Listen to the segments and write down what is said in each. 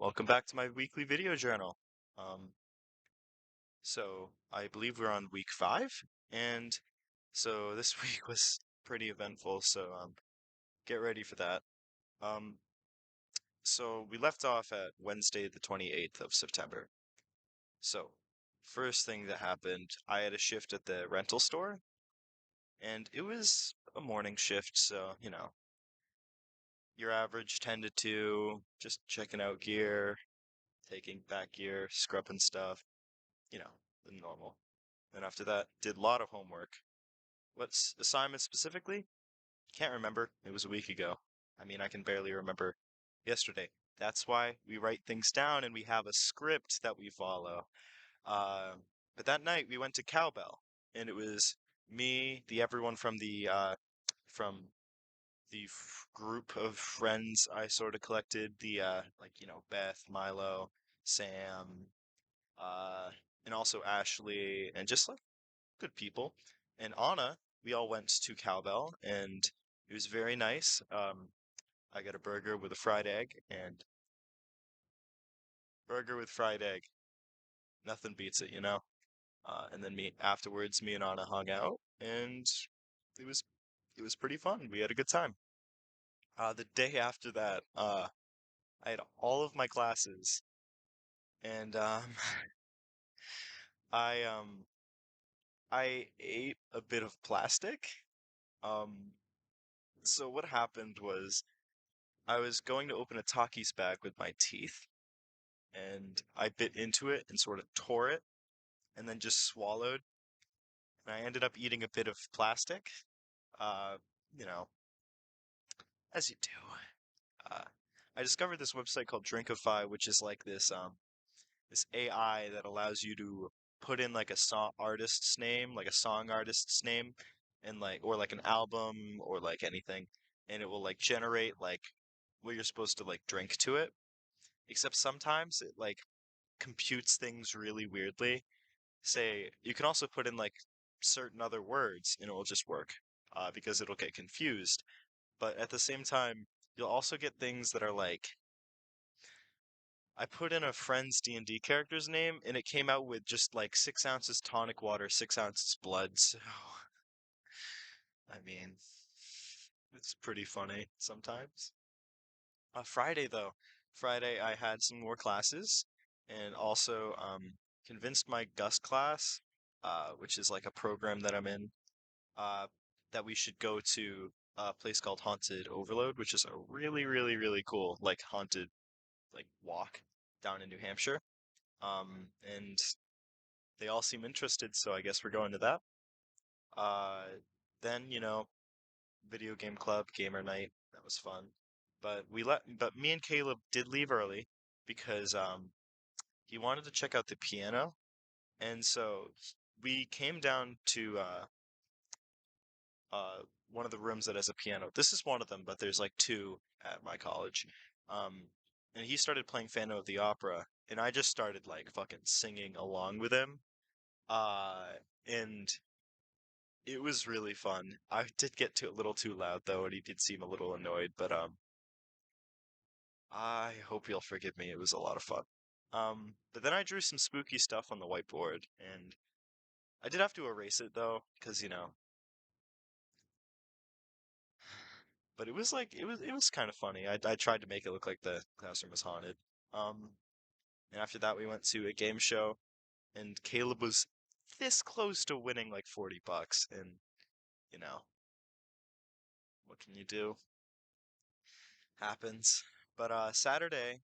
Welcome back to my weekly video journal. Um, so I believe we're on week 5, and so this week was pretty eventful, so get ready for that. Um, so we left off at Wednesday, the 28th of September. So, first thing that happened, I had a shift at the rental store, and it was a morning shift, so, your average 10 to 2, just checking out gear, taking back gear, scrubbing stuff, the normal. And after that, did a lot of homework. What's assignment specifically? Can't remember. It was a week ago. I mean, I can barely remember yesterday. That's why we write things down and we have a script that we follow. Uh, but that night we went to Cowbell, and it was me, the everyone from the group of friends I sort of collected, the Beth, Milo, Sam, uh, and also Ashley, and just like good people. And Anna, we all went to Cowbell, and it was very nice. I got a burger with a fried egg, and burger with fried egg, nothing beats it, you know. And then me and Anna hung out, and it was it was pretty fun. We had a good time. The day after that, I had all of my classes, and I um, I ate a bit of plastic. Um, so what happened was I was going to open a Takis bag with my teeth, and I bit into it and sort of tore it, and then just swallowed, and I ended up eating a bit of plastic. Uh, you know, as you do. Uh, I discovered this website called Drinkify, which is like this AI that allows you to put in like a song artist's name, like a song artist's name, and or like an album or like anything, and it will like generate like what you're supposed to like drink to it. Except sometimes it like computes things really weirdly. Say, you can also put in like certain other words and it will just work because it'll get confused. But at the same time, you'll also get things that are like, I put in a friend's D&D character's name and it came out with just like 6 ounces tonic water, 6 ounces blood. So, I mean, it's pretty funny sometimes. Friday though, Friday I had some more classes and also convinced my Gus class, which is like a program that I'm in, uh, that we should go to a place called Haunted Overload, which is a really, really, really cool like haunted like walk down in New Hampshire. And they all seem interested, so I guess we're going to that. Uh, then video game club, gamer night. That was fun. But me and Caleb did leave early because he wanted to check out the piano, and so we came down to uh one of the rooms that has a piano. This is one of them, but there's like two at my college. Um, and he started playing Phantom of the Opera, and I just started like fucking singing along with him. Uh, and it was really fun. I did get a little too loud though, and he did seem a little annoyed, but I hope you'll forgive me. It was a lot of fun. But then I drew some spooky stuff on the whiteboard, and I did have to erase it though, because but it was like it was kind of funny. I tried to make it look like the classroom was haunted. Um, and after that we went to a game show, and Caleb was this close to winning like $40, and you know, what can you do? Happens. But Saturday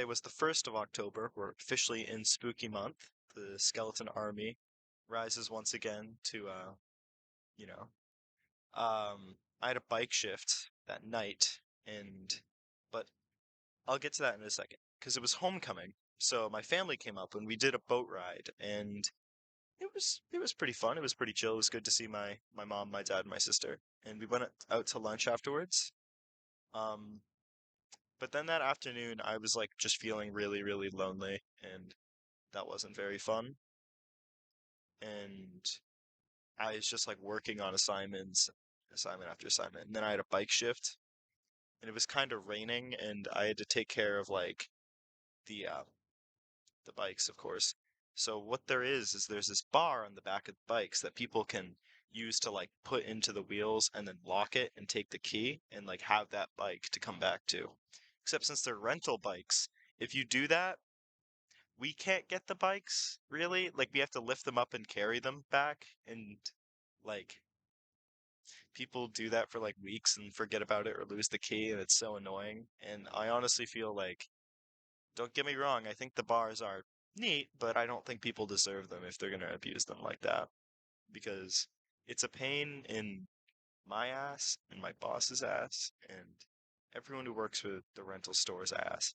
was the 1st of October. We're officially in spooky month. The skeleton army rises once again to you know. I had a bike shift that night, and but I'll get to that in a second because it was homecoming. So my family came up and we did a boat ride, and it was pretty fun. It was pretty chill. It was good to see my mom, my dad, and my sister, and we went out to lunch afterwards. Um, But then that afternoon, I was like just feeling really, really lonely, and that wasn't very fun. And I was just like working on assignments, assignment after assignment. And then I had a bike shift, and it was kind of raining, and I had to take care of like the the bikes, of course. So what there is there's this bar on the back of the bikes that people can use to like put into the wheels and then lock it and take the key and like have that bike to come back to. Except since they're rental bikes, if you do that, we can't get the bikes really. Like we have to lift them up and carry them back and like people do that for like weeks and forget about it or lose the key and it's so annoying. And I honestly feel like don't get me wrong, I think the bars are neat, but I don't think people deserve them if they're going to abuse them like that because it's a pain in my ass and my boss's ass and everyone who works with the rental store's ass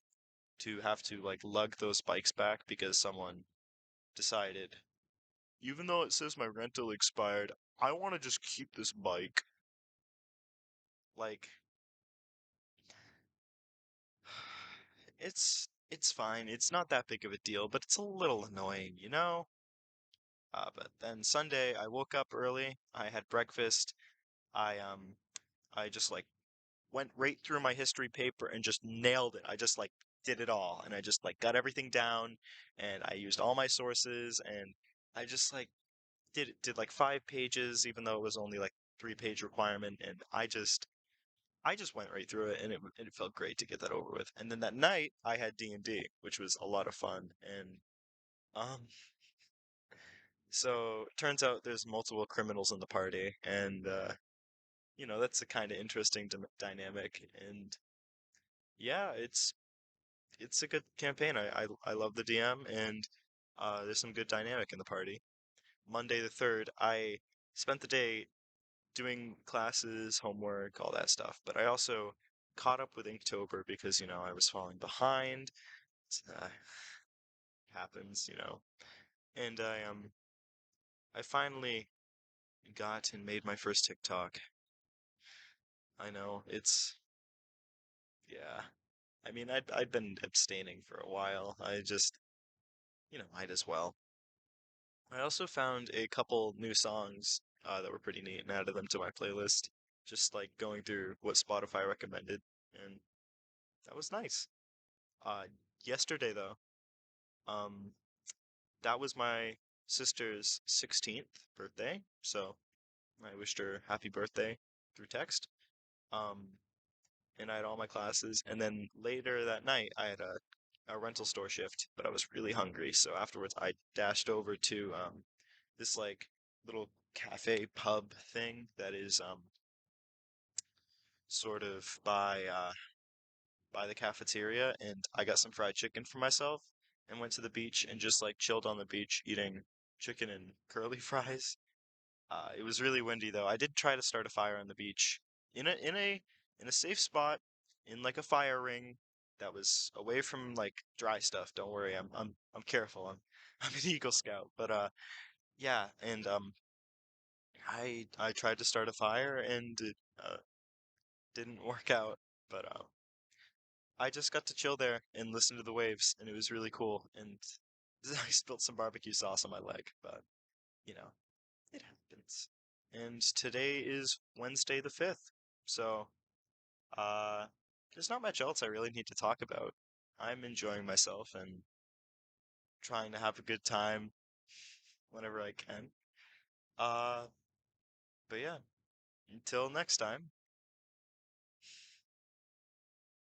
to have to like lug those bikes back because someone decided, even though it says my rental expired, I want to just keep this bike. Like, it's fine. It's not that big of a deal, but it's a little annoying, you know? But then Sunday, I woke up early. I had breakfast. I I just like went right through my history paper and just nailed it. I just like did it all, and I just like got everything down, and I used all my sources, and I just like did like 5 pages, even though it was only like 3 page requirement, and I just went right through it, and it felt great to get that over with. And then that night, I had D&D, which was a lot of fun, and um. So turns out there's multiple criminals in the party, and you know that's a kind of interesting dynamic. And yeah, it's a good campaign. I love the DM, and there's some good dynamic in the party. Monday the 3rd, I spent the day doing classes, homework, all that stuff. But I also caught up with Inktober because I was falling behind. It happens, and I finally got and made my first TikTok. I know it's yeah. I mean, I'd been abstaining for a while. I just, might as well. I also found a couple new songs that were pretty neat and added them to my playlist. Just like going through what Spotify recommended, and that was nice. Uh, Yesterday though, um, that was my sister's 16th birthday, so I wished her happy birthday through text. Um, and I had all my classes. And then later that night, I had a rental store shift, but I was really hungry. So afterwards, I dashed over to this like little cafe pub thing that is sort of by the cafeteria, and I got some fried chicken for myself and went to the beach and just like chilled on the beach eating chicken and curly fries. It was really windy though. I did try to start a fire on the beach in a safe spot in like a fire ring that was away from like dry stuff. Don't worry, I'm careful. I'm an Eagle Scout, but yeah, and I tried to start a fire and it didn't work out, but I just got to chill there and listen to the waves, and it was really cool. And I spilled some barbecue sauce on my leg, but you know. It happens. And today is Wednesday the 5th. So, uh, there's not much else I really need to talk about. I'm enjoying myself and trying to have a good time whenever I can. Uh, but yeah, until next time.